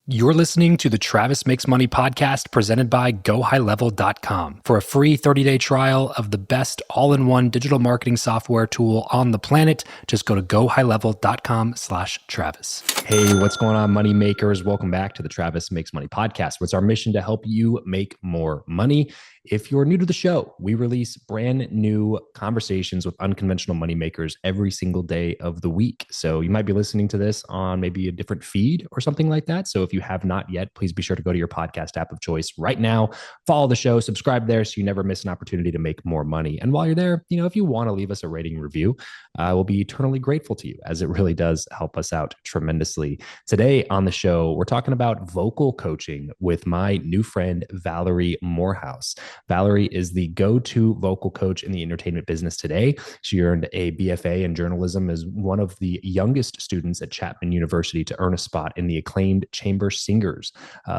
You're listening to the Travis Makes Money podcast presented by GoHighLevel.com. For a free 30-day trial of the best all-in-one digital marketing software tool on the planet, just go to GoHighLevel.com/Travis. Hey, what's going on, money makers? Welcome back to the Travis Makes Money podcast, where it's our mission to help you make more money. If you're new to the show, we release brand new conversations with unconventional money makers every single day of the week. So you might be listening to this on maybe a different feed or something like that. So if you have not yet, please be sure to go to your podcast app of choice right now, follow the show, subscribe there so you never miss an opportunity to make more money. And while you're there, if you want to leave us a rating review, we'll be eternally grateful to you, as it really does help us out tremendously. Today on the show, we're talking about vocal coaching with my new friend, Valerie Morehouse. Valerie is the go-to vocal coach in the entertainment business today. She earned a BFA in journalism as one of the youngest students at Chapman University to earn a spot in the acclaimed chamber singers,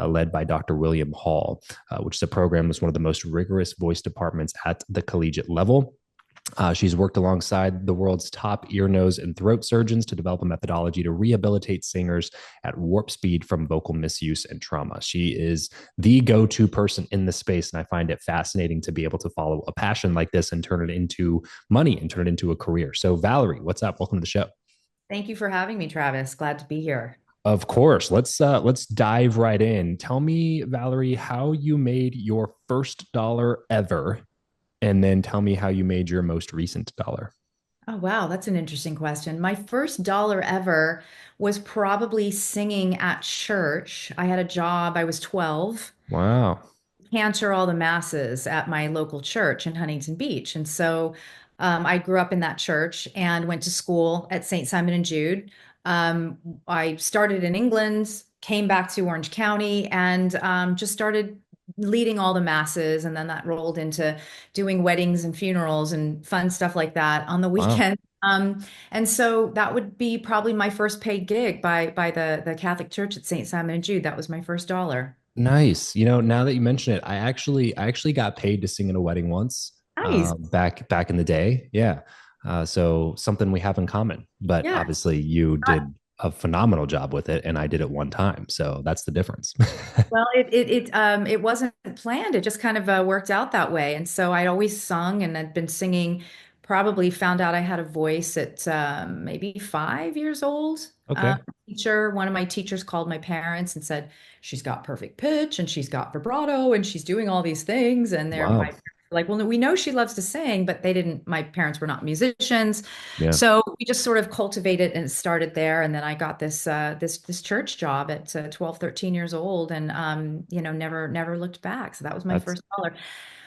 led by Dr. William Hall, which is a program that's one of the most rigorous voice departments at the collegiate level. She's worked alongside the world's top ear, nose, and throat surgeons to develop a methodology to rehabilitate singers at warp speed from vocal misuse and trauma. She is the go-to person in the space, and I find it fascinating to be able to follow a passion like this and turn it into money and turn it into a career. So, Valerie, what's up? Welcome to the show. Thank you for having me, Travis. Glad to be here. Of course, let's dive right in. Tell me, Valerie, how you made your first dollar ever, and then tell me how you made your most recent dollar. Oh, wow. That's an interesting question. My first dollar ever was probably singing at church. I had a job, I was 12, Wow. cantor all the masses at my local church in Huntington Beach. And so I grew up in that church and went to school at St. Simon and Jude. I started in England, came back to Orange County, and just started leading all the masses. And then that rolled into doing weddings and funerals and fun stuff like that on the Wow. weekend. And so that would be probably my first paid gig by the Catholic Church at St. Simon and Jude. That was my first dollar. Nice. Now that you mention it, I actually got paid to sing at a wedding once, Nice. back in the day. Yeah. So something we have in common. But Yeah. obviously, you did a phenomenal job with it, and I did it one time. So that's the difference. Well, it wasn't planned. It just kind of worked out that way. And so I always sung and had been singing. Probably found out I had a voice at maybe 5 years old. Okay. One of my teachers called my parents and said she's got perfect pitch and she's got vibrato and she's doing all these things. And they're my Wow. parents were like, well, no, we know she loves to sing, but they didn't. My parents were not musicians. Yeah. So we just sort of cultivated and started there. And then I got this church job at 12, 13 years old and never looked back. So that was my That's first dollar.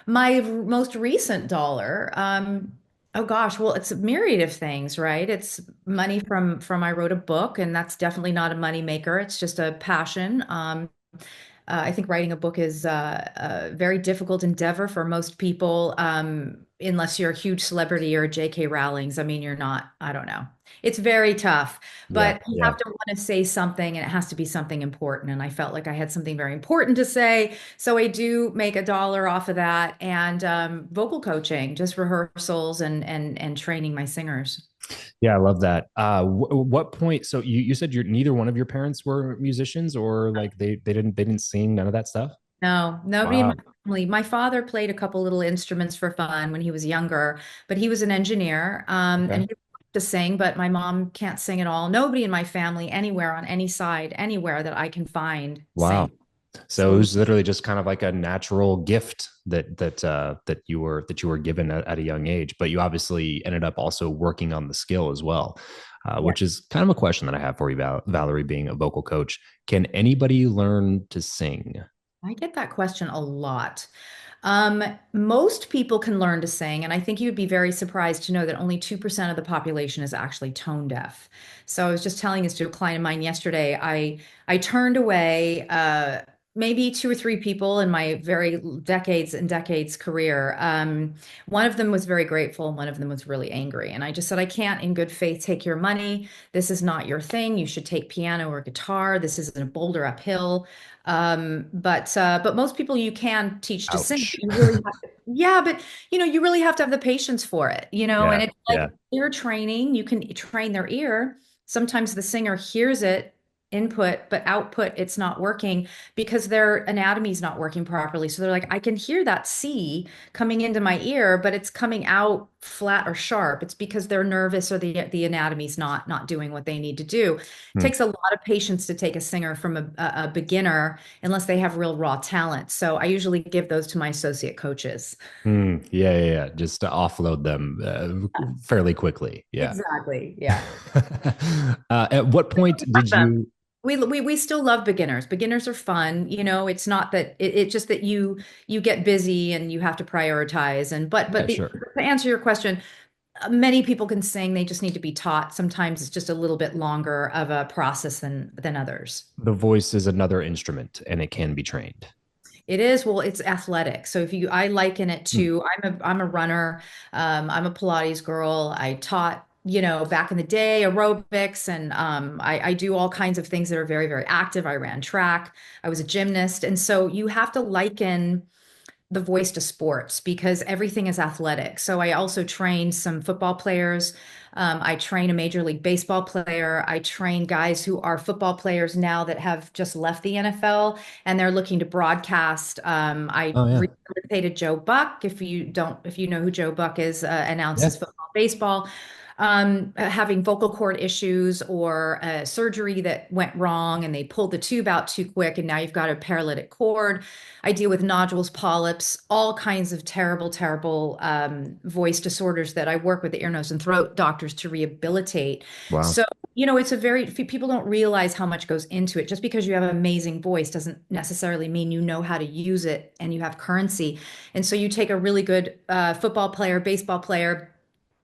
My most recent dollar, oh gosh, well, it's a myriad of things, right? It's money from I wrote a book, and that's definitely not a money maker. It's just a passion. I think writing a book is a very difficult endeavor for most people, unless you're a huge celebrity or a J.K. Rowling's. I mean, you're not, I don't know. It's very tough, yeah. but you Yeah. have to want to say something and it has to be something important. And I felt like I had something very important to say. So I do make a dollar off of that and vocal coaching, just rehearsals and training my singers. Yeah, I love that. What point? So you said neither one of your parents were musicians, or like they didn't sing, none of that stuff. No, nobody in my Wow. family. My father played a couple little instruments for fun when he was younger, but he was an engineer, and Okay. he loved to sing, but my mom can't sing at all. Nobody in my family, anywhere on any side, anywhere that I can find, Wow. sing. So it So was literally just kind of like a natural gift that you were given at a young age, but you obviously ended up also working on the skill as well, yeah, which is kind of a question that I have for you, Valerie, being a vocal coach. Can anybody learn to sing? I get that question a lot. Most people can learn to sing, and I think you'd be very surprised to know that only 2% of the population is actually tone deaf. So I was just telling this to a client of mine yesterday. I turned away maybe two or three people in my very decades and decades career. One of them was very grateful, and one of them was really angry. And I just said, I can't in good faith take your money. This is not your thing. You should take piano or guitar. This isn't a boulder uphill. But most people you can teach to sing, Ouch. but you really have to, yeah, but you really have to have the patience for it, and Yeah. it's like Yeah. ear training. You can train their ear. Sometimes the singer hears it input, but output, it's not working because their anatomy is not working properly. So they're like, I can hear that C coming into my ear, but it's coming out flat or sharp. It's because they're nervous or the anatomy's not doing what they need to do. It Hmm. takes a lot of patience to take a singer from a beginner unless they have real raw talent. So I usually give those to my associate coaches. Yeah, yeah, yeah. Just to offload them fairly quickly. Yeah. Exactly. Yeah. At what point did Them. you? We still love beginners. Beginners are fun. It's not that it's just that you get busy and you have to prioritize. And Yeah, the, sure. to answer your question, many people can sing. They just need to be taught. Sometimes it's just a little bit longer of a process than others. The voice is another instrument, and it can be trained. It is, well, it's athletic. So I liken it Hmm. to, I'm a runner. I'm a Pilates girl. I taught, back in the day, aerobics, and I do all kinds of things that are very, very active. I ran track. I was a gymnast. And so you have to liken the voice to sports because everything is athletic. So I also train some football players. I train a Major League Baseball player. I train guys who are football players now that have just left the NFL and they're looking to broadcast. I Oh, yeah. rehabilitated Joe Buck. If you know who Joe Buck is, Yeah. announces football, baseball. Having vocal cord issues or a surgery that went wrong and they pulled the tube out too quick and now you've got a paralytic cord. I deal with nodules, polyps, all kinds of terrible, terrible voice disorders that I work with the ear, nose, and throat doctors to rehabilitate. Wow. So, it's a very, people don't realize how much goes into it. Just because you have an amazing voice doesn't necessarily mean you know how to use it and you have currency. And so you take a really good football player, baseball player,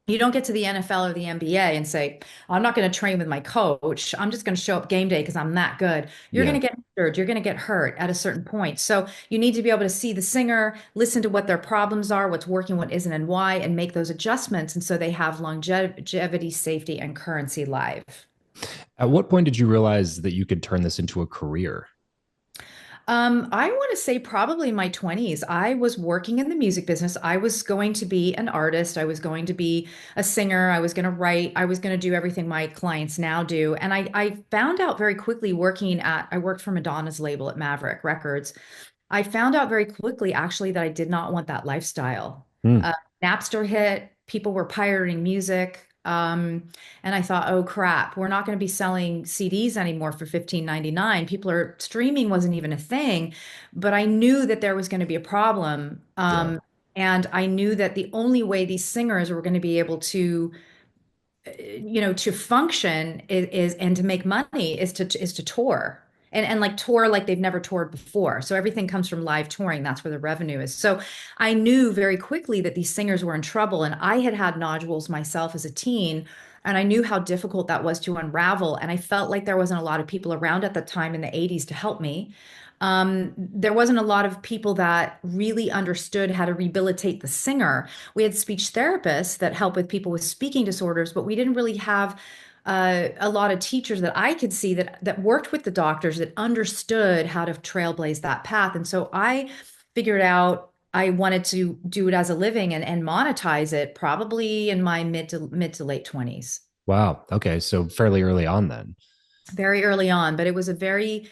you don't get to the NFL or the NBA and say, I'm not going to train with my coach. I'm just going to show up game day because I'm that good. You're going Yeah. to get injured. You're going to get hurt at a certain point. So you need to be able to see the singer, listen to what their problems are, what's working, what isn't, and why, and make those adjustments. And so they have longevity, safety, and currency live. At what point did you realize that you could turn this into a career? I want to say probably my 20s. I was working in the music business. I was going to be an artist. I was going to be a singer. I was going to write. I was going to do everything my clients now do. And I found out very quickly I worked for Madonna's label at Maverick Records. I found out very quickly, actually, that I did not want that lifestyle. Hmm. Uh, Napster hit, people were pirating music. And I thought, oh crap, we're not going to be selling CDs anymore for 15.99. Streaming wasn't even a thing, but I knew that there was going to be a problem. Yeah. And I knew that the only way these singers were going to be able to to function is and to make money is to tour and like tour like they've never toured before. So everything comes from live touring. That's where the revenue is. So I knew very quickly that these singers were in trouble, and I had had nodules myself as a teen. And I knew how difficult that was to unravel. And I felt like there wasn't a lot of people around at the time in the 80s to help me. There wasn't a lot of people that really understood how to rehabilitate the singer. We had speech therapists that help with people with speaking disorders, but we didn't really have a lot of teachers that I could see that worked with the doctors that understood how to trailblaze that path. And so I figured out I wanted to do it as a living and monetize it probably in my mid to late 20s. Wow. Okay. So fairly early on then. Very early on, but it was a very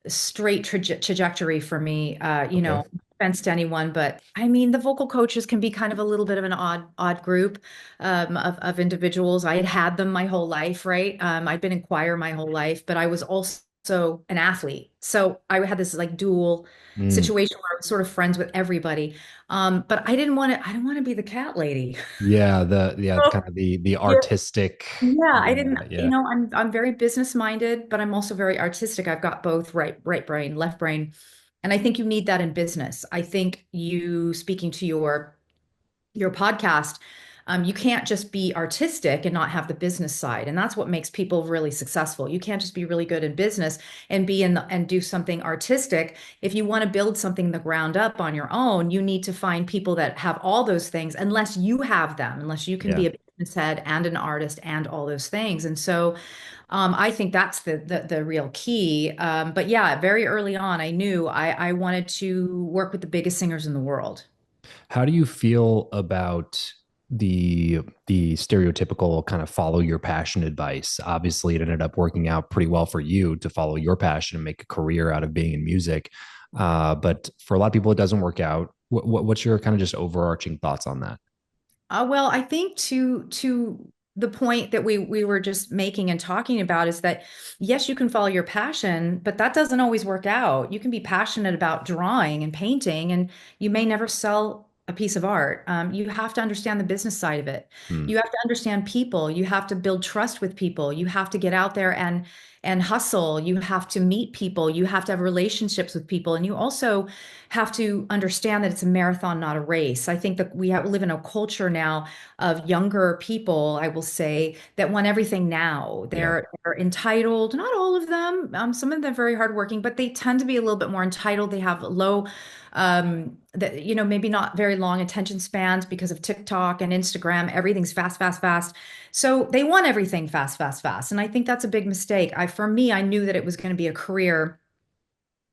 straight trajectory for me. Okay. No offense to anyone, but I mean, the vocal coaches can be kind of a little bit of an odd group of individuals. I had had them my whole life, right? I'd been in choir my whole life, but I was also an athlete. So I had this like dual Mm. situation where I was sort of friends with everybody. But I didn't want to be the cat lady. Yeah. The kind of the artistic. Yeah, I didn't, Yeah. Yeah. I'm very business minded, but I'm also very artistic. I've got both right brain, left brain. And I think you need that in business. I think you speaking to your podcast, you can't just be artistic and not have the business side. And that's what makes people really successful. You can't just be really good in business and and do something artistic. If you want to build something the ground up on your own, you need to find people that have all those things, unless you have them, unless you can Yeah. be a business head and an artist and all those things. And so I think that's the real key. But yeah, very early on, I knew I wanted to work with the biggest singers in the world. How do you feel about? the stereotypical kind of follow your passion advice. Obviously, it ended up working out pretty well for you to follow your passion and make a career out of being in music. But for a lot of people, it doesn't work out. What's your kind of just overarching thoughts on that? Well, I think to the point that we were just making and talking about is that yes, you can follow your passion, but that doesn't always work out. You can be passionate about drawing and painting, and you may never sell a piece of art. You have to understand the business side of it. Hmm. You have to understand people. You have to build trust with people. You have to get out there and hustle. You have to meet people. You have to have relationships with people, and you also have to understand that it's a marathon, not a race. I think that live in a culture now of younger people, I will say, that want everything now. Yeah. They're entitled, not all of them. Some of them are very hardworking, but they tend to be a little bit more entitled. They have low, that maybe not very long attention spans because of TikTok and Instagram. Everything's fast, fast, fast. So they want everything fast, fast, fast. And I think that's a big mistake. For me, I knew that it was going to be a career,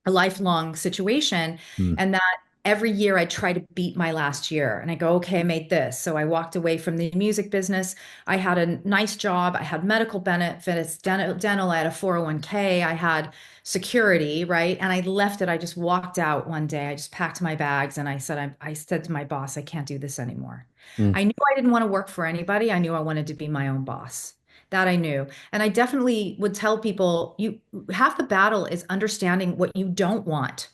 a lifelong situation, Hmm. and that every year I try to beat my last year, and I go, okay, I made this. So I walked away from the music business. I had a nice job. I had medical benefits, dental. I had a 401k. I had security, right? And I left it. I just walked out one day. I just packed my bags and I said to my boss, I can't do this anymore. Hmm. I knew I didn't want to work for anybody. I knew I wanted to be my own boss. That I knew. And I definitely would tell people, you half the battle is understanding what you don't want,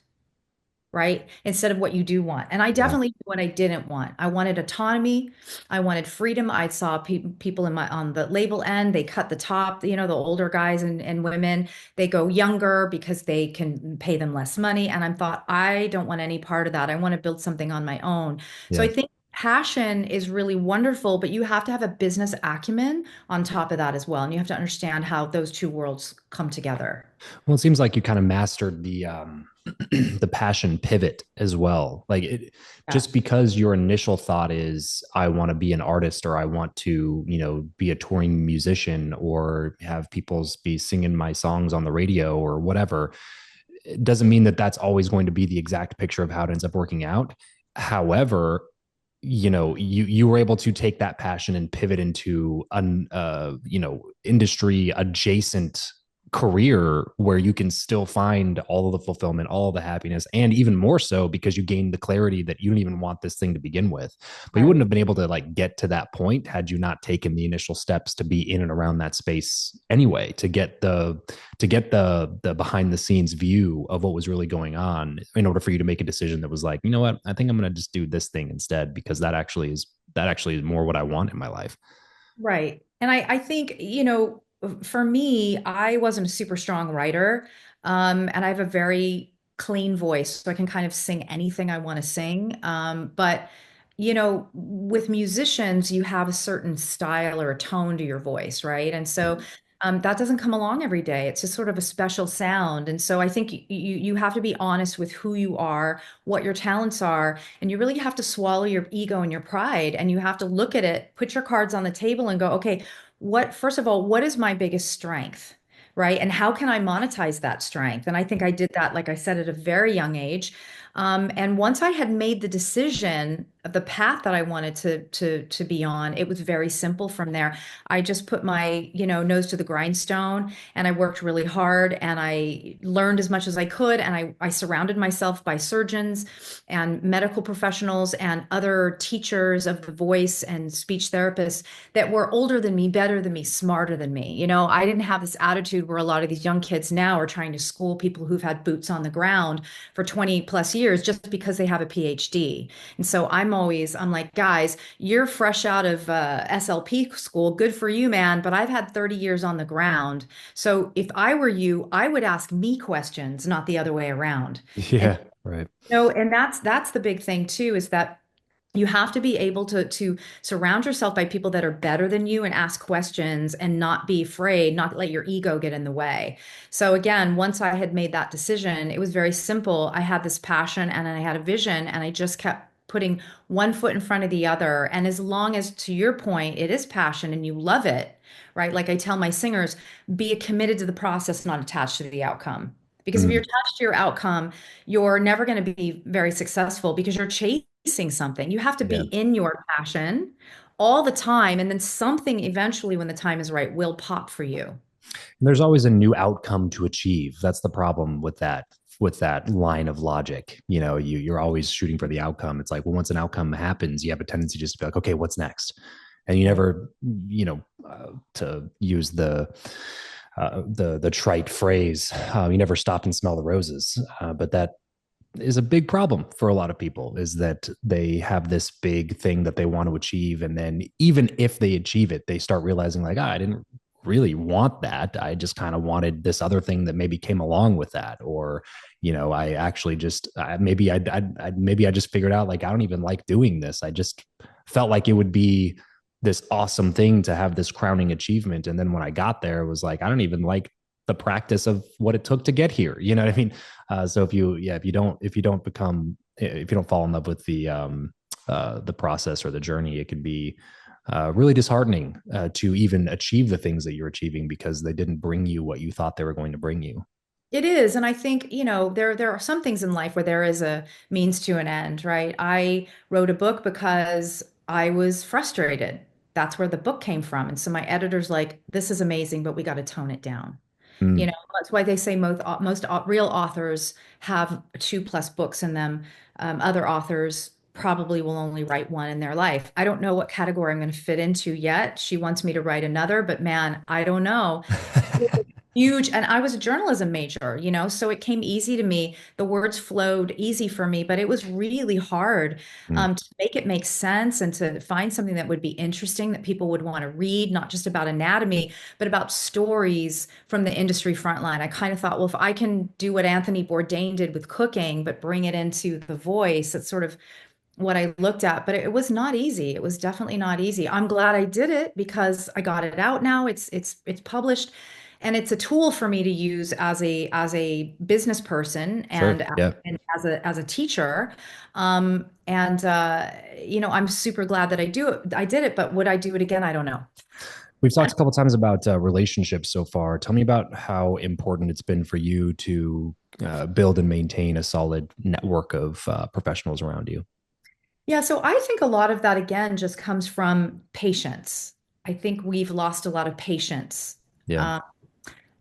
right? Instead of what you do want. And I Yeah. definitely knew what I didn't want. I wanted autonomy. I wanted freedom. I saw people in my on the label end, they cut the top, the older guys and women, they go younger because they can pay them less money. And I thought, I don't want any part of that. I want to build something on my own. So Yeah. I think passion is really wonderful, but you have to have a business acumen on top of that as well. And you have to understand how those two worlds come together. Well, it seems like you kind of mastered the the passion pivot as well. Just Yes. because your initial thought is I want to be an artist or I want to, be a touring musician or have people be singing my songs on the radio or whatever, it doesn't mean that that's always going to be the exact picture of how it ends up working out. However, you were able to take that passion and pivot into an industry adjacent career where you can still find all of the fulfillment, all of the happiness, and even more so because you gained the clarity that you don't even want this thing to begin with. But you wouldn't Right. have been able to get to that point had you not taken the initial steps to be in and around that space anyway, to get the behind the scenes view of what was really going on in order for you to make a decision that was like, you know what, I think I'm going to just do this thing instead because that actually is more what I want in my life. Right. And I think, for me, I wasn't a super strong writer. And I have a very clean voice, so I can kind of sing anything I want to sing. But, with musicians, you have a certain style or a tone to your voice, right? And so that doesn't come along every day. It's just sort of a special sound. And so I think you have to be honest with who you are, what your talents are, and you really have to swallow your ego and your pride, and you have to look at it, put your cards on the table and go, okay, first of all, what is my biggest strength? Right? And how can I monetize that strength? And I think I did that, like I said, at a very young age. And once I had made the decision of the path that I wanted to be on, it was very simple from there. I just put my, nose to the grindstone, and I worked really hard, and I learned as much as I could, and I surrounded myself by surgeons and medical professionals and other teachers of the voice and speech therapists that were older than me, better than me, smarter than me. I didn't have this attitude where a lot of these young kids now are trying to school people who've had boots on the ground for 20 plus years just because they have a PhD. And so I'm like, guys, you're fresh out of SLP school. Good for you, man. But I've had 30 years on the ground. So if I were you, I would ask me questions, not the other way around. And Yeah, right. and that's the big thing too, is that you have to be able to surround yourself by people that are better than you and ask questions and not be afraid, not let your ego get in the way. So again, once I had made that decision, it was very simple. I had this passion and I had a vision, and I just kept putting one foot in front of the other. And as long as, to your point, it is passion and you love it, right? Like I tell my singers, be committed to the process, not attached to the outcome. Because if you're Mm, attached to your outcome, you're never going to be very successful because you're chasing something. You have to be yeah. in your passion all the time. And then something eventually, when the time is right, will pop for you. And there's always a new outcome to achieve. That's the problem with that line of logic. You know, you're always shooting for the outcome. It's like, well, once an outcome happens, you have a tendency just to be like, okay, what's next? And you Right. never, to use the trite phrase, you never stop and smell the roses. But that is a big problem for a lot of people, is that they have this big thing that they want to achieve, and then even if they achieve it, they start realizing like, I didn't really want that. I just kind of wanted this other thing that maybe came along with that. Or I actually just maybe I just figured out like I don't even like doing this. I just felt like it would be this awesome thing to have this crowning achievement, and then when I got there, it was like I don't even like the practice of what it took to get here. You know what I mean? So if you don't become, if you don't fall in love with the process or the journey, it can be really disheartening to even achieve the things that you're achieving because they didn't bring you what you thought they were going to bring you. It is, and I think, there are some things in life where there is a means to an end, right? I wrote a book because I was frustrated. That's where the book came from. And so my editor's like, this is amazing, but we got to tone it down. Mm. That's why they say most real authors have two plus books in them. Other authors probably will only write one in their life. I don't know what category I'm going to fit into yet. She wants me to write another, but man, I don't know. Huge, and I was a journalism major, so it came easy to me. The words flowed easy for me, but it was really hard Mm. to make it make sense and to find something that would be interesting that people would want to read, not just about anatomy, but about stories from the industry frontline. I kind of thought, well, if I can do what Anthony Bourdain did with cooking, but bring it into the voice, that's sort of what I looked at, but it was not easy. It was definitely not easy. I'm glad I did it because I got it out now. It's published, and it's a tool for me to use as a business person Sure. Yeah. and as a teacher. And I'm super glad that I did it, but would I do it again? I don't know. We've talked a couple times about relationships so far. Tell me about how important it's been for you to build and maintain a solid network of professionals around you. Yeah, so I think a lot of that again just comes from patience. I think we've lost a lot of patience. Yeah. Um,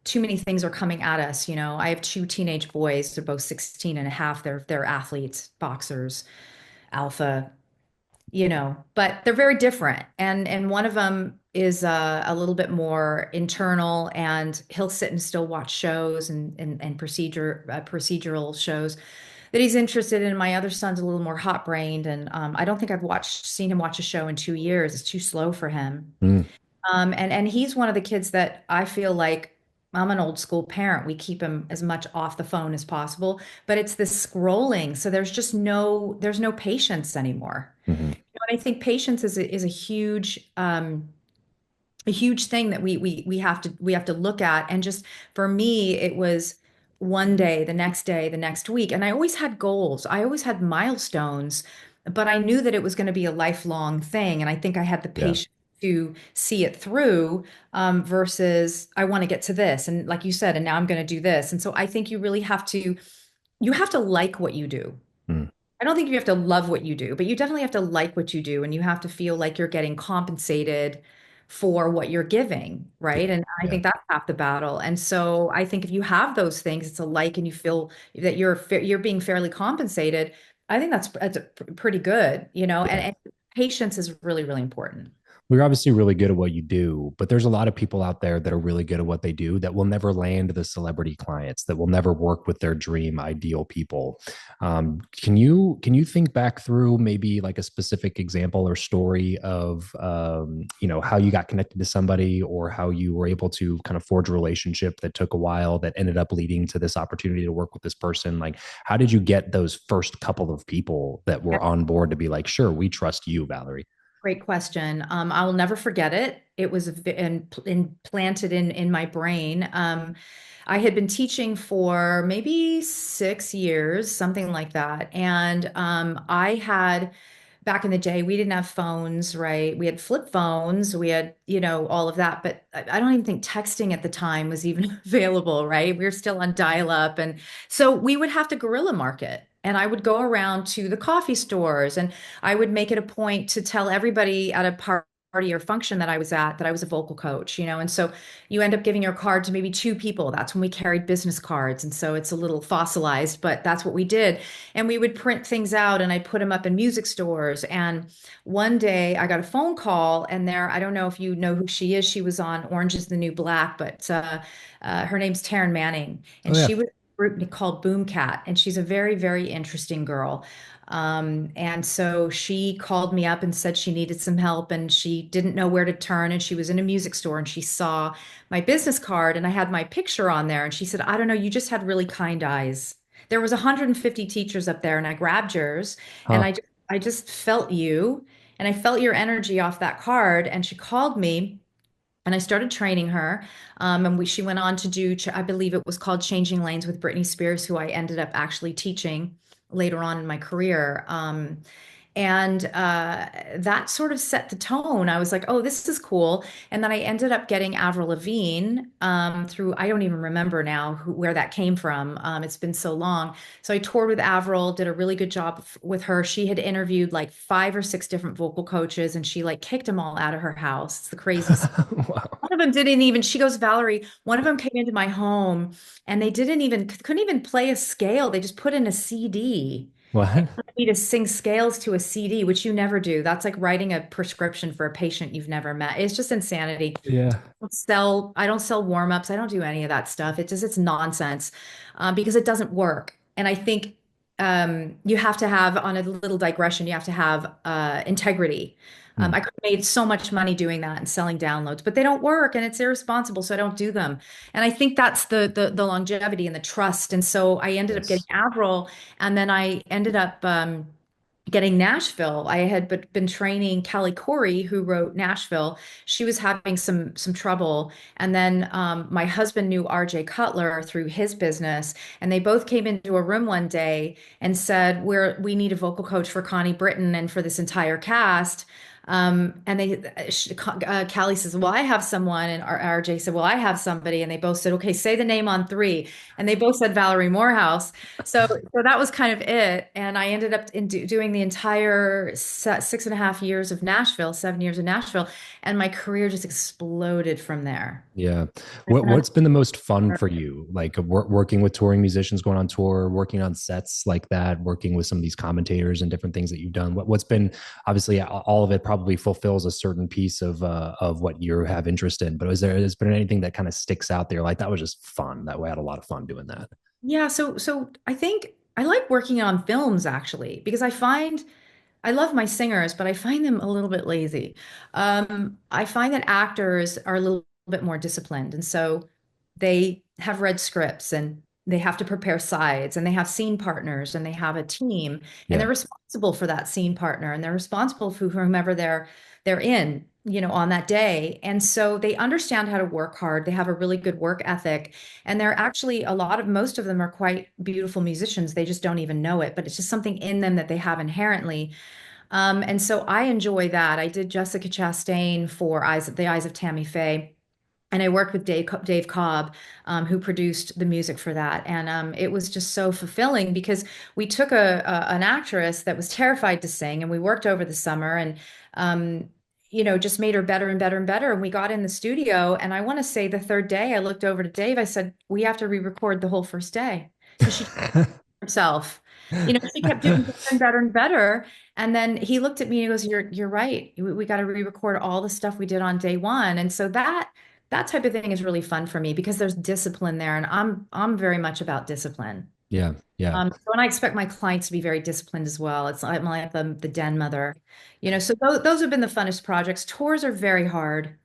Too many things are coming at us. I have two teenage boys. They're both 16 and a half. They're athletes, boxers, alpha, but they're very different. And one of them is a little bit more internal, and he'll sit and still watch shows and procedural shows that he's interested in. My other son's a little more hot-brained, and I don't think I've watched seen him watch a show in 2 years. It's too slow for him. Mm. And he's one of the kids that I feel like I'm an old school parent. We keep him as much off the phone as possible, but it's this scrolling. So there's no patience anymore. Hmm. And I think patience is a huge thing that we have to look at. And just for me, it was one day, the next week. And I always had goals. I always had milestones, but I knew that it was going to be a lifelong thing. And I think I had the Yeah. patience to see it through, versus I want to get to this. And like you said, and now I'm going to do this. And so I think you have to like what you do. Mm. I don't think you have to love what you do, but you definitely have to like what you do, and you have to feel like you're getting compensated for what you're giving, right? Yeah. And I Yeah. think that's half the battle. And so I think if you have those things, it's a like, and you feel that you're being fairly compensated. I think that's pretty good, Yeah. and patience is really, really important. We're obviously really good at what you do, but there's a lot of people out there that are really good at what they do that will never land the celebrity clients, that will never work with their dream ideal people. Can you think back through maybe like a specific example or story of how you got connected to somebody, or how you were able to kind of forge a relationship that took a while that ended up leading to this opportunity to work with this person? Like, how did you get those first couple of people that were on board to be like, sure, we trust you, Valerie? Great question. I will never forget it. It was implanted in my brain. I had been teaching for maybe 6 years, something like that. And I had, back in the day, we didn't have phones, right? We had flip phones, we had, all of that. But I don't even think texting at the time was even available, right? We were still on dial-up. And so we would have to guerrilla market. And I would go around to the coffee stores, and I would make it a point to tell everybody at a party party or function that I was at that I was a vocal coach, and so you end up giving your card to maybe two people. That's when we carried business cards. And so it's a little fossilized, but that's what we did. And we would print things out and I'd put them up in music stores. And one day I got a phone call and I don't know if you know who she is. She was on Orange is the New Black, but her name's Taryn Manning. Oh And yeah. she was a group called Boomcat. And she's a very, very interesting girl. And so she called me up and said she needed some help and she didn't know where to turn. And she was in a music store and she saw my business card and I had my picture on there. And she said, I don't know, you just had really kind eyes. There was 150 teachers up there and I grabbed yours and Huh. I just felt you and I felt your energy off that card. And she called me and I started training her. She went on to do, I believe it was called Changing Lanes with Britney Spears, who I ended up actually teaching later on in my career. And that sort of set the tone. I was like, oh, this is cool. And then I ended up getting Avril Lavigne through, I don't even remember now where that came from. It's been so long. So I toured with Avril, did a really good job with her. She had interviewed like 5 or 6 different vocal coaches and she like kicked them all out of her house. It's the craziest. Wow. One of them didn't even, she goes, Valerie, one of them came into my home and they couldn't even play a scale. They just put in a CD What? me to sing scales to a CD, which you never do. That's like writing a prescription for a patient you've never met. It's just insanity. Yeah. I don't sell warm-ups. I don't do any of that stuff. It's nonsense because it doesn't work. And I think you have to have, on a little digression, you have to have integrity. Hmm. I could have made so much money doing that and selling downloads, but they don't work and it's irresponsible, so I don't do them. And I think that's the longevity and the trust. And so I ended up getting Yes. Avril, and then I ended up getting Nashville. I had been training Callie Corey, who wrote Nashville. She was having some trouble, and then my husband knew R.J. Cutler through his business, and they both came into a room one day and said, we need a vocal coach for Connie Britton and for this entire cast." Callie says, "Well, I have someone," and RJ said, "Well, I have somebody," and they both said, "Okay, say the name on three," and they both said Valerie Morehouse. So that was kind of it. And I ended up doing the entire 6.5 years of Nashville, 7 years of Nashville. And my career just exploded from there. Yeah. And What's been the most fun then- for you? Like working with touring musicians, going on tour, working on sets like that, working with some of these commentators and different things that you've done. What's been obviously all of it probably fulfills a certain piece of what you have interest in. But has been anything that kind of sticks out there? Like that was just fun. That way I had a lot of fun doing that. Yeah, so I think I like working on films actually, because I love my singers, but I find them a little bit lazy. I find that actors are a little bit more disciplined, and so they have read scripts and they have to prepare sides and they have scene partners and they have a team and they're Yeah. responsible for that scene partner and they're responsible for whomever they're in, on that day. And so they understand how to work hard. They have a really good work ethic. And they're actually most of them are quite beautiful musicians. They just don't even know it, but it's just something in them that they have inherently. And so I enjoy that. I did Jessica Chastain for The Eyes of Tammy Faye. And I worked with Dave Cobb, who produced the music for that. And it was just so fulfilling because we took an actress that was terrified to sing and we worked over the summer and, just made her better and better and better. And we got in the studio. And I want to say the third day, I looked over to Dave. I said, we have to re-record the whole first day because she herself. She kept doing better and better and better. And then he looked at me and he goes, "You're right. We got to re-record all the stuff we did on day one." And so that type of thing is really fun for me because there's discipline there, and I'm very much about discipline. Yeah. Yeah. So and I expect my clients to be very disciplined as well. I'm like the den mother, So those have been the funnest projects. Tours are very hard.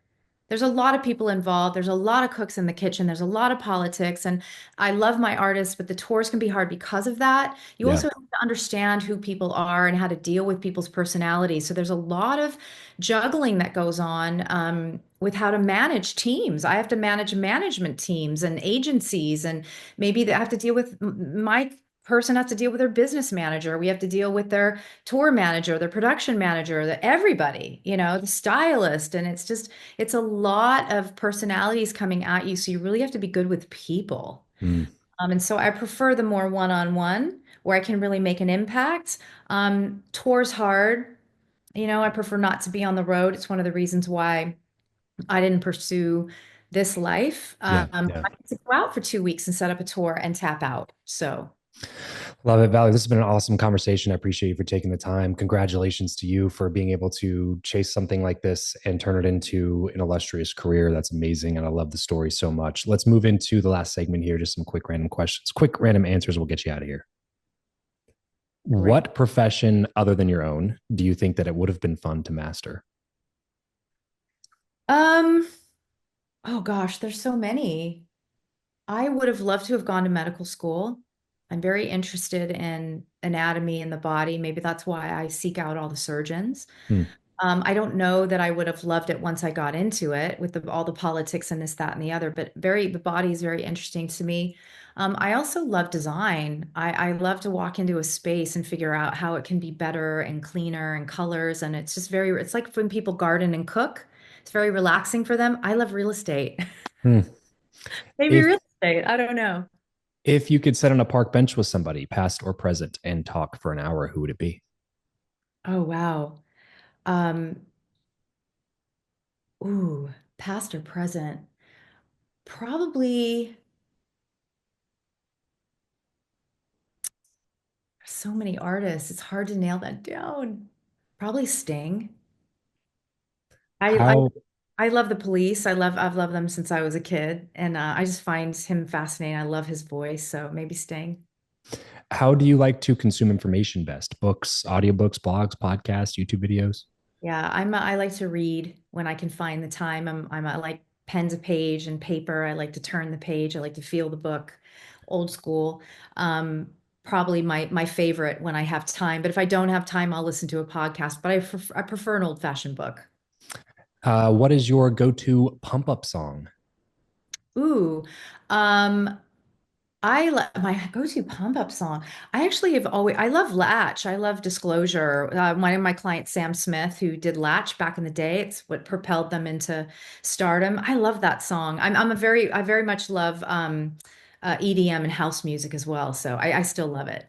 There's a lot of people involved. There's a lot of cooks in the kitchen. There's a lot of politics. And I love my artists, but the tours can be hard because of that. You Yeah. also have to understand who people are and how to deal with people's personalities. So there's a lot of juggling that goes on with how to manage teams. I have to manage management teams and agencies, and maybe I have to deal with my person has to deal with their business manager. We have to deal with their tour manager, their production manager, everybody, the stylist. And it's a lot of personalities coming at you. So you really have to be good with people. Mm. And so I prefer the more one-on-one where I can really make an impact. Tours hard. I prefer not to be on the road. It's one of the reasons why I didn't pursue this life. Yeah, yeah. I get to go out for 2 weeks and set up a tour and tap out. So Love it, Valerie. This has been an awesome conversation. I appreciate you for taking the time. Congratulations to you for being able to chase something like this and turn it into an illustrious career. That's amazing. And I love the story so much. Let's move into the last segment here. Just some quick random questions, quick random answers. We'll get you out of here. great. What profession other than your own do you think that it would have been fun to master? Um, oh gosh, there's so many. I would have loved to have gone to medical school. I'm very interested in anatomy in the body. Maybe that's why I seek out all the surgeons. Hmm. I don't know that I would have loved it once I got into it with all the politics and this, that, and the other, but the body is very interesting to me. I also love design. I love to walk into a space and figure out how it can be better and cleaner and colors. And it's just it's like when people garden and cook, it's very relaxing for them. I love real estate. Hmm. Maybe If real estate. I don't know. if you could sit on a park bench with somebody, past or present, and talk for an hour, who would it be? Oh, wow. Um, ooh, past or present? Probably so many artists. It's hard to nail that down. Probably Sting. I I How I love the Police. I've loved them since I was a kid, and I just find him fascinating. I love his voice, so maybe Sting. how do you like to consume information best? Books, audiobooks, blogs, podcasts, YouTube videos? Yeah, I like to read when I can find the time. I like pen to page and paper. I like to turn the page. I like to feel the book, old school. Probably my favorite when I have time. But if I don't have time, I'll listen to a podcast. But I prefer an old-fashioned book. What is your go-to pump-up song? Ooh, um, my go-to pump-up song. I actually have always I love Latch. I love Disclosure. One of my clients, Sam Smith, who did Latch back in the day. It's what propelled them into stardom. I love that song. I very much love EDM and house music as well. So I still love it.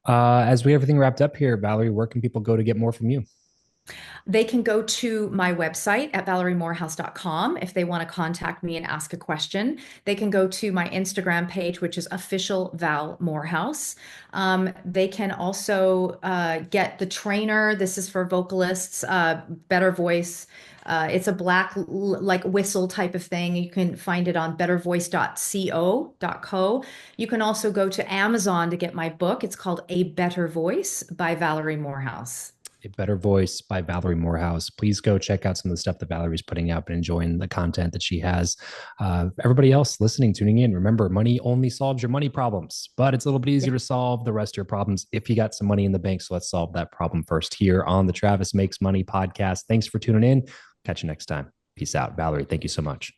As we have everything wrapped up here, Valerie, where can people go to get more from you? They can go to my website at valeriemorehouse.com if they want to contact me and ask a question. They can go to my Instagram page, which is official Val Morehouse. They can also get the trainer. This is for vocalists, Better Voice. It's a black like whistle type of thing. You can find it on bettervoice.co.co. You can also go to Amazon to get my book. It's called A Better Voice by Valerie Morehouse. A Better Voice by Valerie Morehouse. Please go check out some of the stuff that Valerie's putting out and enjoying the content that she has. Everybody else listening, tuning in, remember, money only solves your money problems, but it's a little bit easier to solve the rest of your problems if you got some money in the bank. So let's solve that problem first here on the Travis Makes Money podcast. Thanks for tuning in. Catch you next time. Peace out. Valerie, thank you so much.